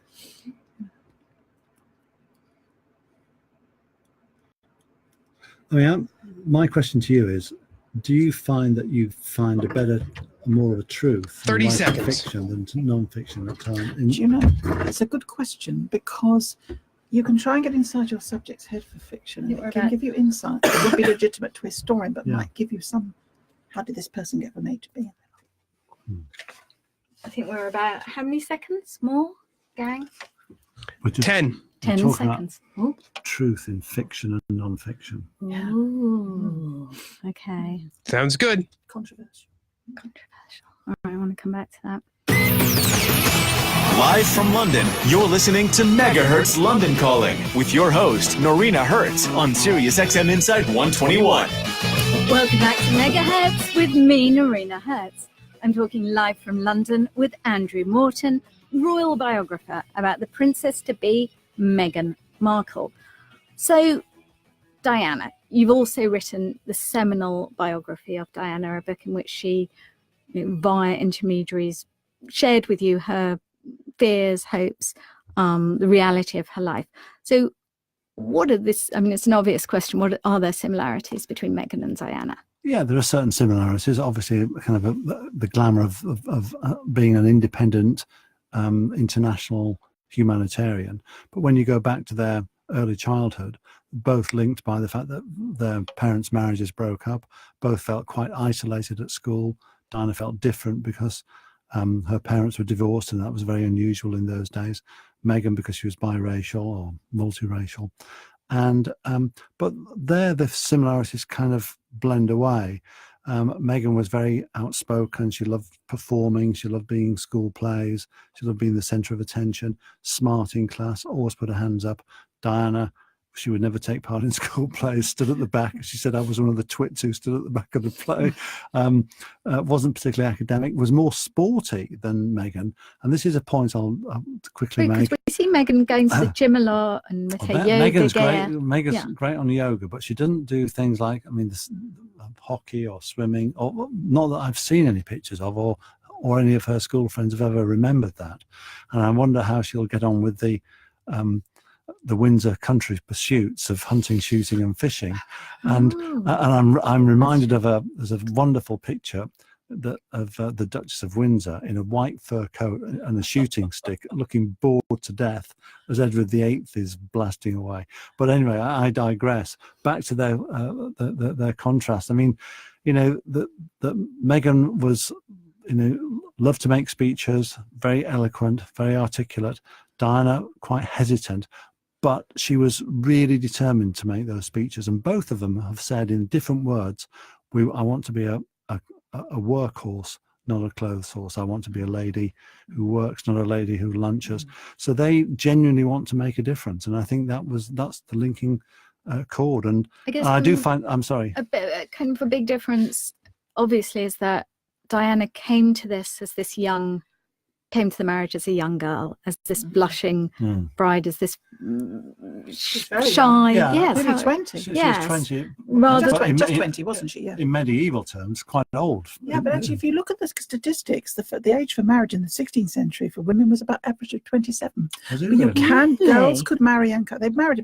I mean, my question to you is, do you find that you find more of a truth 30 in seconds. fiction than non-fiction at times? Do you know, it's a good question because you can try and get inside your subject's head for fiction and it can give you insight. It would be legitimate to a historian, but might give you some, how did this person get from A to B? I think we're about how many seconds more, gang? 10. 10 talking about seconds. Oh. Truth in fiction and non-fiction. Ooh. Okay. Sounds good. Controversial. All right, I want to come back to that. Live from London, you're listening to MegaHertz London Calling with your host, Noreena Hertz, on Sirius XM Inside 121. Welcome back to MegaHertz with me, Noreena Hertz. I'm talking live from London with Andrew Morton, royal biographer, about the princess-to-be Meghan Markle. So, Diana, you've also written the seminal biography of Diana, a book in which she, via intermediaries, shared with you her fears, hopes, the reality of her life. So what are this? I mean, it's an obvious question. What are there similarities between Meghan and Diana? Yeah, there are certain similarities. Obviously, kind of the glamour of being an independent international humanitarian. But when you go back to their early childhood, both linked by the fact that their parents' marriages broke up, both felt quite isolated at school. Diana felt different because her parents were divorced, and that was very unusual in those days. Meghan, because she was biracial or multiracial. And but there the similarities kind of blend away. Meghan was very outspoken. She loved performing. She loved being in school plays. She loved being the centre of attention, smart in class, always put her hands up. Diana, she would never take part in school plays, stood at the back. She said, I was one of the twits who stood at the back of the play. Wasn't particularly academic, was more sporty than Meghan. And this is a point I'll quickly make. Because we see Meghan going to the gym a lot and with her yoga Meghan's gear. Meghan's great on yoga, but she doesn't do things like, hockey or swimming, or not that I've seen any pictures of, or any of her school friends have ever remembered that. And I wonder how she'll get on with the Windsor country pursuits of hunting, shooting, and fishing. And I'm reminded there's a wonderful picture of the Duchess of Windsor in a white fur coat and a shooting stick, looking bored to death as Edward VIII is blasting away. But anyway, I digress. Back to their contrast. I mean, that Meghan was, loved to make speeches, very eloquent, very articulate. Diana, quite hesitant, but she was really determined to make those speeches. And both of them have said in different words, I want to be a workhorse, not a clothes horse. I want to be a lady who works, not a lady who lunches. So they genuinely want to make a difference. And I think that's the linking chord. And I do find, I'm sorry. Kind of a big difference, obviously, is that Diana came to the marriage as a young girl, as this blushing bride, as this shy. Yes, 20. She was 20. Just 20, wasn't she? Yeah. In medieval terms, quite old. Yeah, but actually, if you look at the statistics, the age for marriage in the 16th century for women was about average of 27. Girls could marry and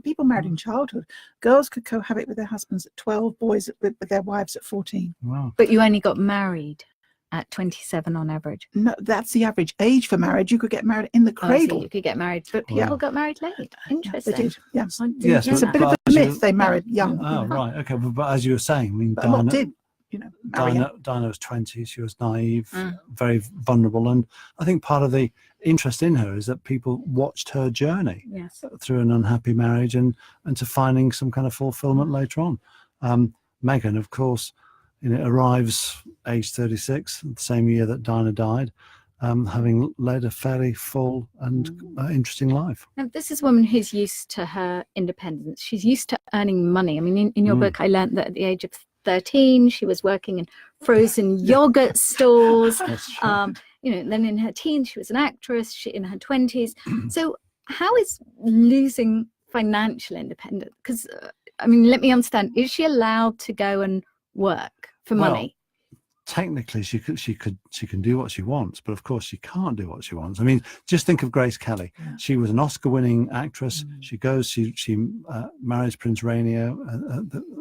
people married in childhood. Girls could cohabit with their husbands at 12, boys with their wives at 14. Wow. But you only got married at 27 on average. No, that's the average age for marriage. You could get married in the cradle. So you could get married, but people got married late. Interesting. They did. Yeah. Yes, It's a bit of a myth. They married young. Oh, right. Okay. But as you were saying, I mean, But a lot did. Diana was 20. She was naive, very vulnerable, and I think part of the interest in her is that people watched her journey through an unhappy marriage and to finding some kind of fulfillment later on. Meghan, of course, arrives age 36, the same year that Dinah died, having led a fairly full and interesting life. Now, this is a woman who's used to her independence. She's used to earning money. I mean, in your book, I learned that at the age of 13, she was working in frozen yogurt stores. Then in her teens, she was an actress. In her 20s. So how is losing financial independence? Because, let me understand. Is she allowed to go and work for money? Technically, she can do what she wants, but of course she can't do what she wants. I mean, just think of Grace Kelly. Yeah. She was an Oscar-winning actress. She marries Prince Rainier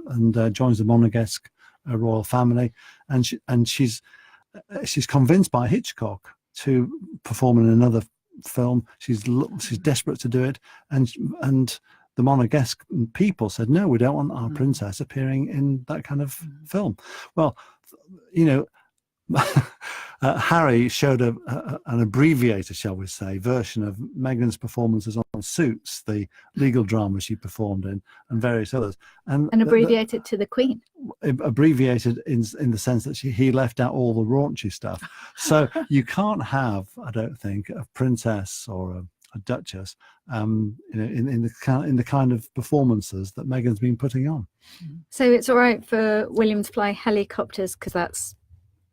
and joins the Monegasque royal family, and she's convinced by Hitchcock to perform in another film. She's desperate to do it, and the Monegasque people said, no, we don't want our princess appearing in that kind of film. Well, Harry showed an abbreviated, shall we say, version of Meghan's performances on Suits, the legal drama she performed in, and various others. And abbreviated to the Queen. Abbreviated in the sense that he left out all the raunchy stuff. So you can't have, I don't think, a princess or a duchess in the kind of performances that Meghan's been putting on. So it's all right for William to fly helicopters because that's,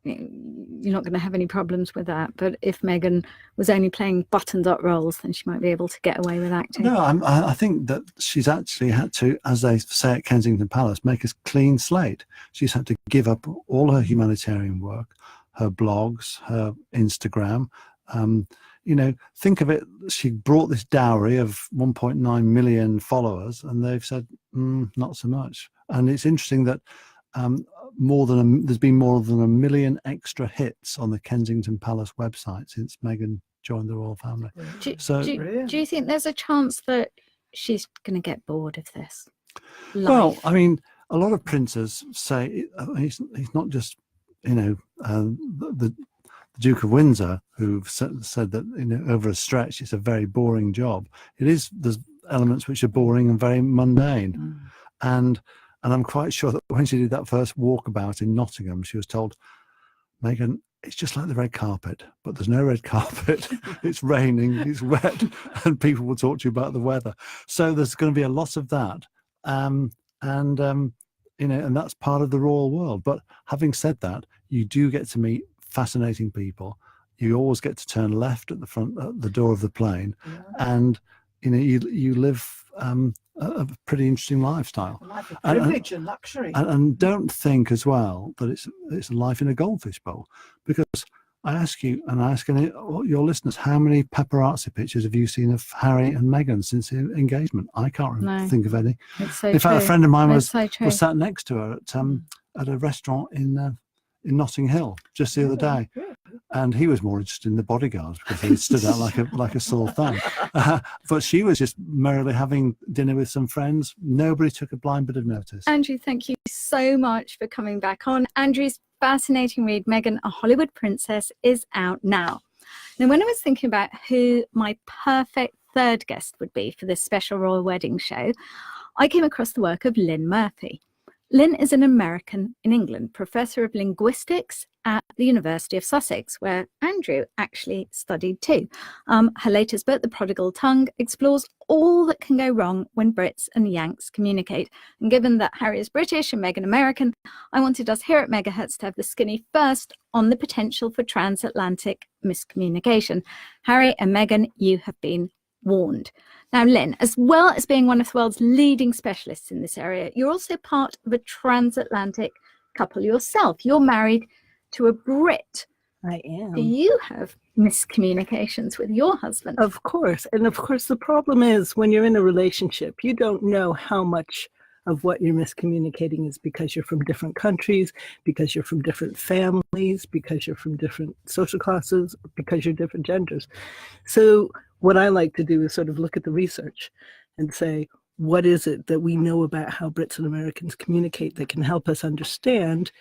you're not going to have any problems with that. But if Meghan was only playing buttoned-up roles, then she might be able to get away with acting. No, I think that she's actually had to, as they say at Kensington Palace, make a clean slate. She's had to give up all her humanitarian work, her blogs, her Instagram. Think of it, she brought this dowry of 1.9 million followers, and they've said, not so much. And it's interesting that there's been more than 1 million extra hits on the Kensington Palace website since Meghan joined the royal family. Do you think there's a chance that she's going to get bored of this life? Well, a lot of princes say he's not just, the Duke of Windsor, who've said that over a stretch it's a very boring job. There's elements which are boring and very mundane, and I'm quite sure that when she did that first walkabout in Nottingham, she was told, Meghan, it's just like the red carpet, but there's no red carpet. It's raining, it's wet, and people will talk to you about the weather. So there's going to be a lot of that, and that's part of the royal world. But having said that, you do get to meet fascinating people. You always get to turn left at the door of the plane, and you live a pretty interesting lifestyle. A life of privilege and luxury. And don't think as well that it's a life in a goldfish bowl, because I ask you, and I ask your listeners, how many paparazzi pictures have you seen of Harry and Meghan since the engagement? I can't think of any. In fact, a friend of mine was sat next to her at a restaurant in Notting Hill just the other day, and he was more interested in the bodyguards because he stood out like a sore thumb. But she was just merrily having dinner with some friends. Nobody took a blind bit of notice. Andrew, thank you so much for coming back on. Andrew's fascinating read, Meghan, a Hollywood Princess, is out now. Now, when I was thinking about who my perfect third guest would be for this special royal wedding show, I came across the work of Lynne Murphy. Lynne is an American in England, Professor of Linguistics at the University of Sussex, where Andrew actually studied too. Her latest book, The Prodigal Tongue, explores all that can go wrong when Brits and Yanks communicate. And given that Harry is British and Meghan American, I wanted us here at MegaHertz to have the skinny first on the potential for transatlantic miscommunication. Harry and Meghan, you have been warned. Now, Lynne, as well as being one of the world's leading specialists in this area, you're also part of a transatlantic couple yourself. You're married to a Brit. I am. Do you have miscommunications with your husband? Of course. And of course, the problem is when you're in a relationship, you don't know how much of what you're miscommunicating is because you're from different countries, because you're from different families, because you're from different social classes, because you're different genders. So what I like to do is sort of look at the research and say, what is it that we know about how Brits and Americans communicate that can help us understand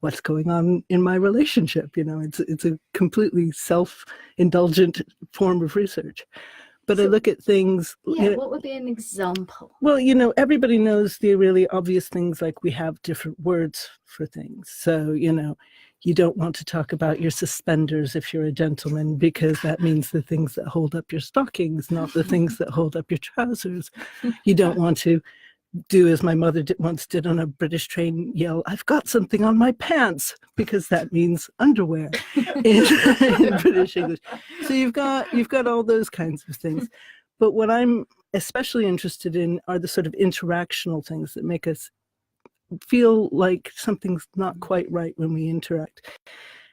what's going on in my relationship? It's a completely self-indulgent form of research. but I look at things. Yeah, what would be an example? Well, everybody knows the really obvious things, like we have different words for things. So, you don't want to talk about your suspenders if you're a gentleman, because that means the things that hold up your stockings, not the things that hold up your trousers. You don't want to do as my mother once did on a British train, yell, "I've got something on my pants," because that means underwear in British English. So you've got all those kinds of things. But what I'm especially interested in are the sort of interactional things that make us feel like something's not quite right when we interact.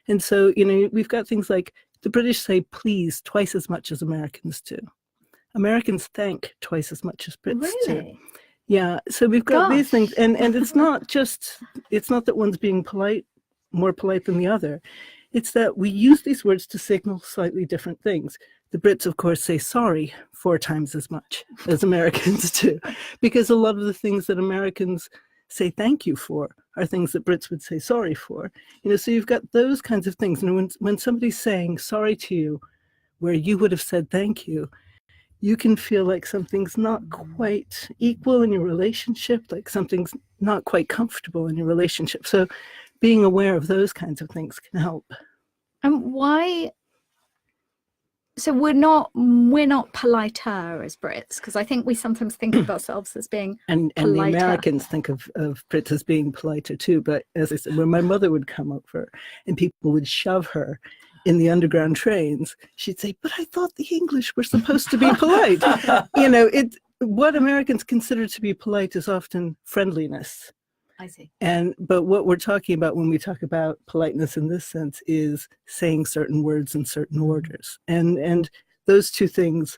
And so, we've got things like the British say please twice as much as Americans do. Americans thank twice as much as Brits do. Yeah, so we've got these things, and it's not that one's being more polite than the other. It's that we use these words to signal slightly different things. The Brits, of course, say sorry 4 times as much as Americans do, because a lot of the things that Americans say thank you for are things that Brits would say sorry for. So you've got those kinds of things. And when somebody's saying sorry to you, where you would have said thank you, you can feel like something's not quite equal in your relationship, like something's not quite comfortable in your relationship. So being aware of those kinds of things can help. And why? So we're not politer as Brits, because I think we sometimes think of ourselves as being and the Americans think of Brits as being politer too. But as I said, when my mother would come over and people would shove her in the underground trains, she'd say, "But I thought the English were supposed to be polite." What Americans consider to be polite is often friendliness. I see. But what we're talking about when we talk about politeness in this sense is saying certain words in certain orders. And those two things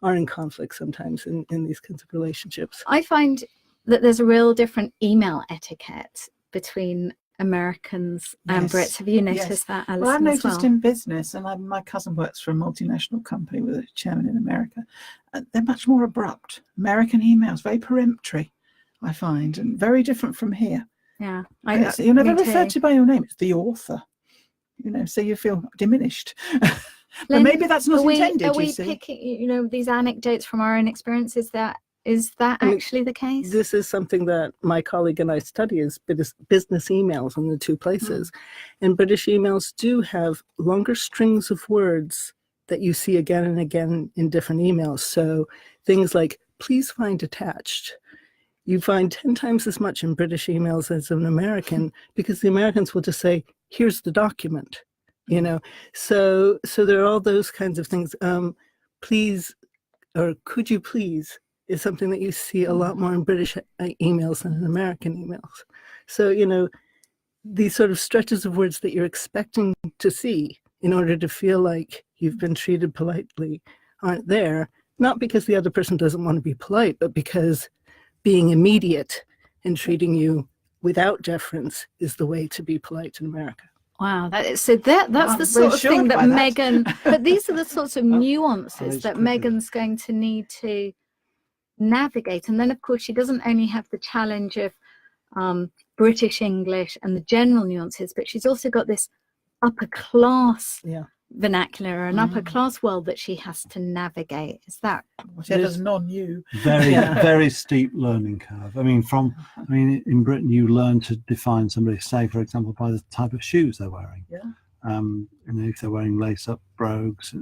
are in conflict sometimes in these kinds of relationships. I find that there's a real different email etiquette between Americans and Brits. Have you noticed that, Alison? Well, I've noticed in business, and my cousin works for a multinational company with a chairman in America. They're much more abrupt. American emails, very peremptory, I find, and very different from here. Yeah, you're never referred to by your name. It's the author, so you feel diminished. But Lynne, maybe that's not intended. Are we picking, these anecdotes from our own experiences? Is that actually the case? This is something that my colleague and I study, is business emails in the two places. And British emails do have longer strings of words that you see again and again in different emails. So things like, "please find attached," you find 10 times as much in British emails as in American, because the Americans will just say, "Here's the document," So there are all those kinds of things. Please, or could you please, is something that you see a lot more in British emails than in American emails. So, these sort of stretches of words that you're expecting to see in order to feel like you've been treated politely aren't there, not because the other person doesn't want to be polite, but because being immediate and treating you without deference is the way to be polite in America. Wow, that's the sort of thing that Meghan, but these are the sorts of nuances that Meghan's going to need to navigate. And then, of course, she doesn't only have the challenge of British English and the general nuances, but she's also got this upper class vernacular, an upper class world that she has to navigate. Is that? She has non-you. Very steep learning curve. In Britain, you learn to define somebody, say, for example, by the type of shoes they're wearing. Yeah. If they're wearing lace-up brogues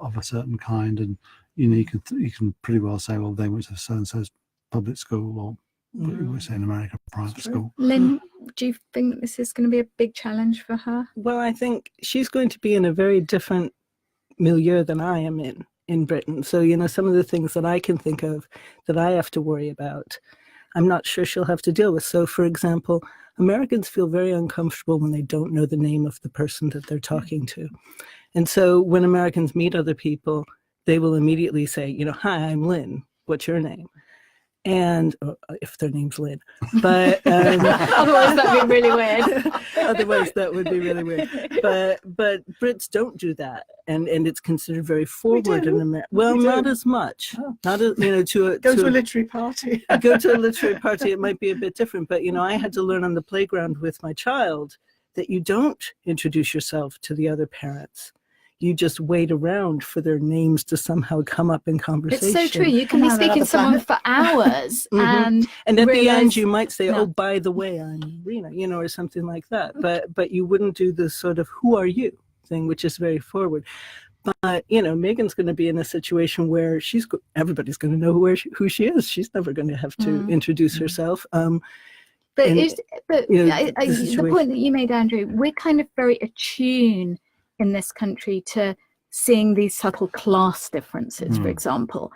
of a certain kind, and you can pretty well say, well, they went to so-and-so's public school, or we say in America, private school. Lynne, do you think this is going to be a big challenge for her? Well, I think she's going to be in a very different milieu than I am in Britain. So, some of the things that I can think of that I have to worry about, I'm not sure she'll have to deal with. So, for example, Americans feel very uncomfortable when they don't know the name of the person that they're talking to. And so when Americans meet other people, they will immediately say, "Hi, I'm Lynne. What's your name?" And if their name's Lynne, but otherwise that would be really weird. Otherwise that would be really weird. But Brits don't do that, and it's considered very forward in America. Well, not as much. Not as, to a literary party. Go to a literary party. It might be a bit different, but I had to learn on the playground with my child that you don't introduce yourself to the other parents. You just wait around for their names to somehow come up in conversation. It's so true. You can be speaking to someone for hours, and at the end you might say, "Oh, by the way, I'm Noreena," you know, or something like that. But you wouldn't do this sort of "Who are you?" thing, which is very forward. But you know, Meghan's going to be in a situation where everybody's going to know who she is. She's never going to have to introduce herself. The point that you made, Andrew, we're kind of very attuned in this country to seeing these subtle class differences, for example,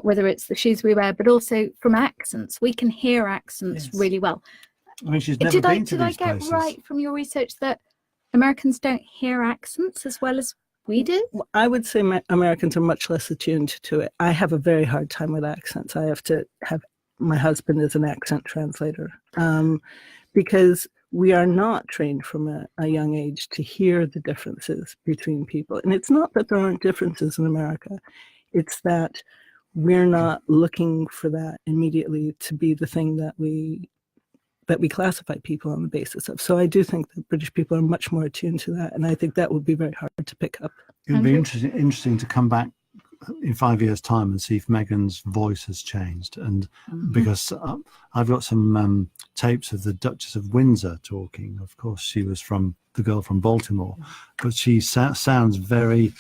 whether it's the shoes we wear, but also from accents. We can hear accents really well. I mean, she's never been to these places. Did I get right from your research that Americans don't hear accents as well as we do? I would say Americans are much less attuned to it. I have a very hard time with accents. I have to have my husband is an accent translator because we are not trained from a young age to hear the differences between people. And it's not that there aren't differences in America. It's that we're not looking for that immediately to be the thing that we classify people on the basis of. So I do think that British people are much more attuned to that. And I think that would be very hard to pick up. It would be interesting to come back in 5 years' time and see if Meghan's voice has changed. And because I've got some tapes of the Duchess of Windsor talking. Of course, she was the girl from Baltimore, but she sounds very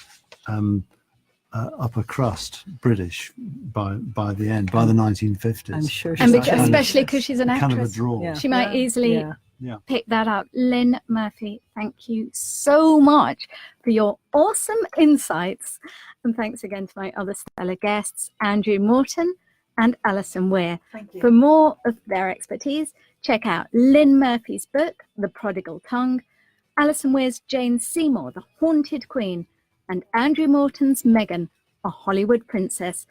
upper crust British by the end, by the 1950s. I'm sure, especially because she's an actress, kind of a draw. She might easily pick that up. Lynne Murphy, thank you so much for your awesome insights, and thanks again to my other stellar guests, Andrew Morton and Alison Weir. Thank you. For more of their expertise, check out Lynne Murphy's book, The Prodigal Tongue, Alison Weir's Jane Seymour, The Haunted Queen, and Andrew Morton's Meghan, A Hollywood Princess.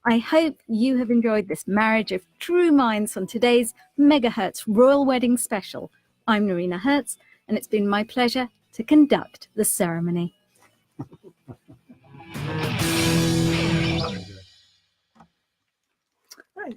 I hope you have enjoyed this marriage of true minds on today's MegaHertz Royal Wedding Special. I'm Noreena Hertz, and it's been my pleasure to conduct the ceremony. Right.